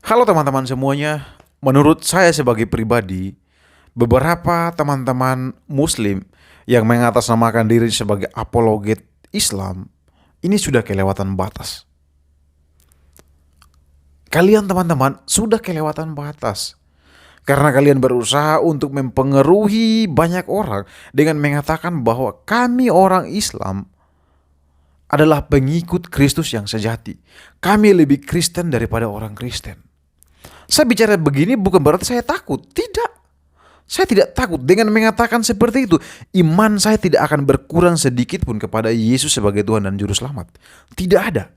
Halo teman-teman semuanya, menurut saya sebagai pribadi, beberapa teman-teman muslim yang mengatasnamakan diri sebagai apologet Islam, ini sudah kelewatan batas. Kalian teman-teman sudah kelewatan batas. Karena kalian berusaha untuk mempengaruhi banyak orang dengan mengatakan bahwa kami orang Islam adalah pengikut Kristus yang sejati. Kami lebih Kristen daripada orang Kristen. Saya bicara begini bukan berarti saya takut. Tidak. Saya tidak takut dengan mengatakan seperti itu. Iman saya tidak akan berkurang sedikit pun kepada Yesus sebagai Tuhan dan Juru Selamat. Tidak ada.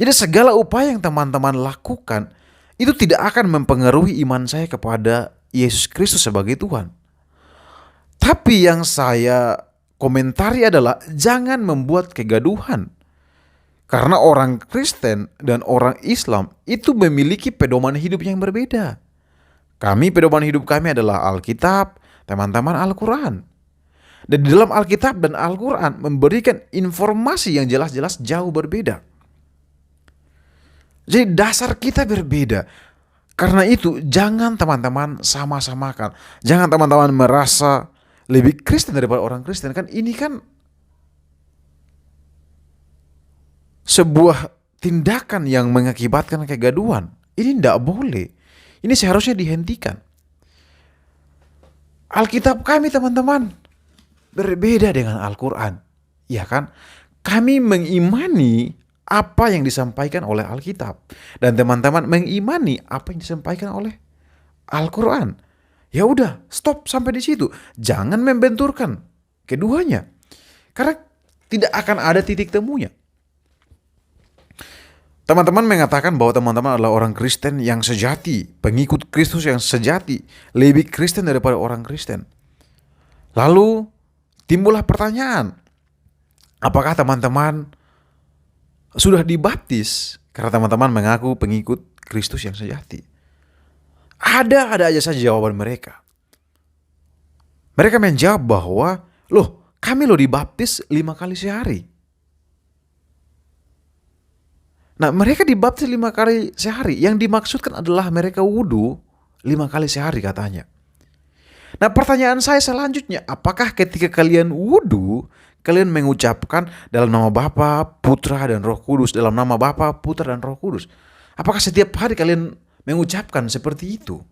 Jadi segala upaya yang teman-teman lakukan itu tidak akan mempengaruhi iman saya kepada Yesus Kristus sebagai Tuhan. Tapi yang saya komentari adalah jangan membuat kegaduhan. Karena orang Kristen dan orang Islam itu memiliki pedoman hidup yang berbeda. Kami, pedoman hidup kami adalah Alkitab, teman-teman Al-Quran. Dan di dalam Alkitab dan Al-Quran memberikan informasi yang jelas-jelas jauh berbeda. Jadi dasar kita berbeda. Karena itu jangan teman-teman sama-samakan. Jangan teman-teman merasa lebih Kristen daripada orang Kristen. Kan ini kan sebuah tindakan yang mengakibatkan kegaduhan. Ini tidak boleh. Ini seharusnya dihentikan. Alkitab kami teman-teman berbeda dengan Al-Quran. Ya kan? Kami mengimani apa yang disampaikan oleh Alkitab. Dan teman-teman mengimani apa yang disampaikan oleh Al-Quran. Ya udah, stop sampai di situ. Jangan membenturkan keduanya. Karena tidak akan ada titik temunya. Teman-teman mengatakan bahwa teman-teman adalah orang Kristen yang sejati, pengikut Kristus yang sejati, lebih Kristen daripada orang Kristen. Lalu timbullah pertanyaan, apakah teman-teman sudah dibaptis karena teman-teman mengaku pengikut Kristus yang sejati? Ada aja saja jawaban mereka. Mereka menjawab bahwa, kami dibaptis 5 kali sehari. Nah, mereka dibaptis 5 kali sehari. Yang dimaksudkan adalah mereka wudhu 5 kali sehari katanya. Nah, pertanyaan saya selanjutnya, apakah ketika kalian wudhu, kalian mengucapkan dalam nama Bapa, Putra, dan Roh Kudus, dalam nama Bapa, Putra, dan Roh Kudus? Apakah setiap hari kalian mengucapkan seperti itu?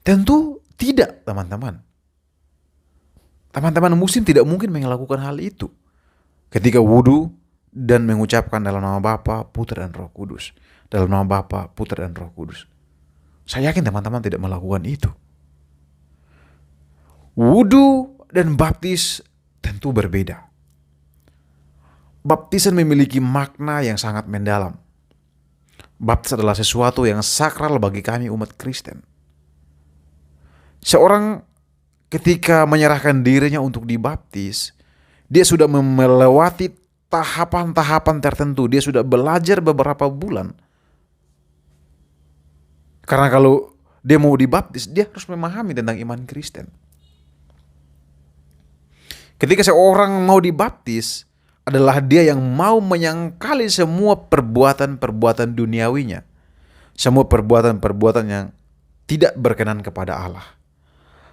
Tentu tidak, teman-teman. Teman-teman muslim tidak mungkin melakukan hal itu. Ketika wudhu dan mengucapkan dalam nama Bapa, Putra, dan Roh Kudus. Dalam nama Bapa, Putra, dan Roh Kudus. Saya yakin teman-teman tidak melakukan itu. Wudhu dan baptis tentu berbeda. Baptisan memiliki makna yang sangat mendalam. Baptis adalah sesuatu yang sakral bagi kami umat Kristen. Seorang ketika menyerahkan dirinya untuk dibaptis, dia sudah melewati tahapan-tahapan tertentu. Dia sudah belajar beberapa bulan. Karena kalau dia mau dibaptis, dia harus memahami tentang iman Kristen. Ketika seorang mau dibaptis, adalah dia yang mau menyangkali semua perbuatan-perbuatan duniawinya. Semua perbuatan-perbuatan yang tidak berkenan kepada Allah.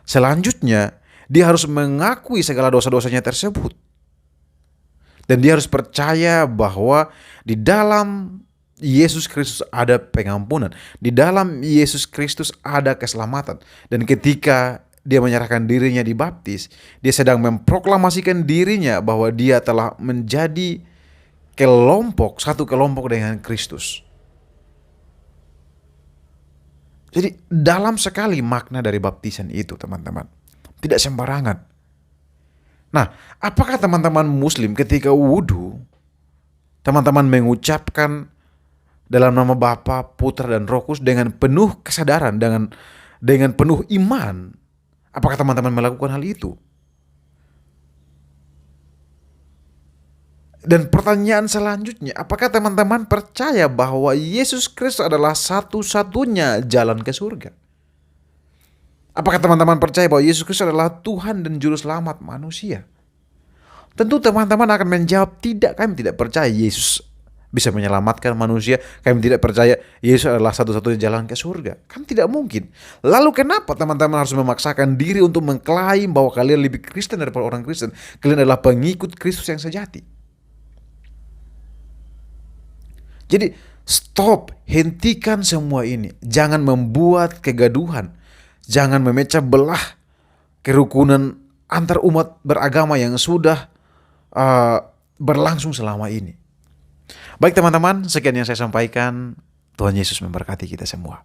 Selanjutnya, dia harus mengakui segala dosa-dosanya tersebut. Dan dia harus percaya bahwa di dalam Yesus Kristus ada pengampunan. Di dalam Yesus Kristus ada keselamatan. Dan ketika dia menyerahkan dirinya dibaptis, dia sedang memproklamasikan dirinya bahwa dia telah menjadi satu kelompok dengan Kristus. Jadi dalam sekali makna dari baptisan itu, teman-teman. Tidak sembarangan. Nah, apakah teman-teman muslim ketika wudhu, teman-teman mengucapkan dalam nama Bapa, Putra, dan Roh Kudus dengan penuh kesadaran, dengan penuh iman? Apakah teman-teman melakukan hal itu? Dan pertanyaan selanjutnya, apakah teman-teman percaya bahwa Yesus Kristus adalah satu-satunya jalan ke surga? Apakah teman-teman percaya bahwa Yesus Kristus adalah Tuhan dan Juru Selamat manusia? Tentu teman-teman akan menjawab, tidak, kami tidak percaya Yesus bisa menyelamatkan manusia. Kami tidak percaya Yesus adalah satu-satunya jalan ke surga. Kan tidak mungkin. Lalu kenapa teman-teman harus memaksakan diri untuk mengklaim bahwa kalian lebih Kristen daripada orang Kristen? Kalian adalah pengikut Kristus yang sejati. Jadi stop, hentikan semua ini. Jangan membuat kegaduhan. Jangan memecah belah kerukunan antar umat beragama yang sudah berlangsung selama ini. Baik teman-teman, sekian yang saya sampaikan. Tuhan Yesus memberkati kita semua.